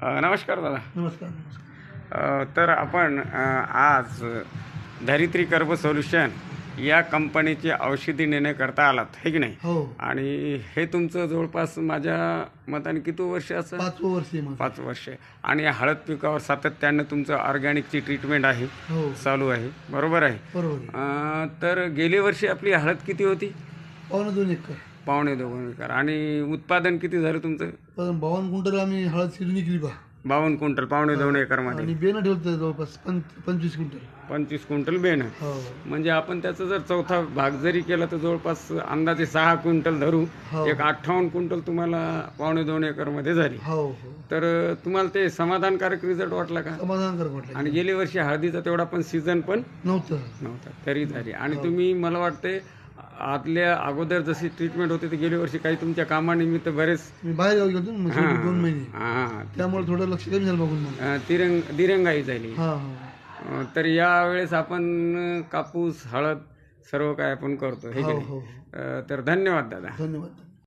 नमस्कार दादा. नमस्कार. तर आपण आज धरित्री कर्ब सोल्युशन या कंपनीची औषधी नेण्याकरता आलात हे की नाही? हो. आणि हे तुमचं जवळपास माझ्या मताने किती वर्ष असं? 5 वर्ष आहे माझं. 5 वर्ष. आणि हळद पिकावर सातत्यानं तुमचं ऑर्गॅनिकची ट्रीटमेंट आहे, हो, चालू आहे, बरोबर आहे? बरोबर आहे. तर गेल्या वर्षी आपली हळद किती होती? 2.25 एकर. 2.25 एकर. आणि उत्पादन किती झालं तुमचं? पण 52 क्विंटल आम्ही हळद शिजून विकली बा. 52 क्विंटल 2.25 एकरमध्ये. आणि बेनं ठेवतो जवळपास 25 क्विंटल. 25 क्विंटल बेनं. हो म्हणजे आपण त्याचा जर चौथा भाग जरी केला तर जवळपास अंदाजे 6 क्विंटल धरू, हो. एक 58 क्विंटल तुम्हाला 2.25 एकरमध्ये झाली. हो हो. तर तुम्हाला ते समाधानकारक रिझल्ट वाटला का? समाधानकारक वाटलं. आणि गेल्या वर्षी हळदीचा तेवढा पण सीझन पण नव्हतं. तरी झाली. आणि तुम्ही मला वाटते आदल्या अगोदर जशी ट्रीटमेंट होती तर गेल्या वर्षी काही तुमच्या कामानिमित्त बरेच मी बाहेर गावी गेलो ना 2 महिने, हां त्यामुळे थोडं लक्ष कमी झालं बघून मग. दिरंगाई झाली. हा हा. तर यावेळेस आपण कापूस, हळद सर्व काय आपण करतो हे की हो नाही? हो. तर धन्यवाद दादा. धन्यवाद.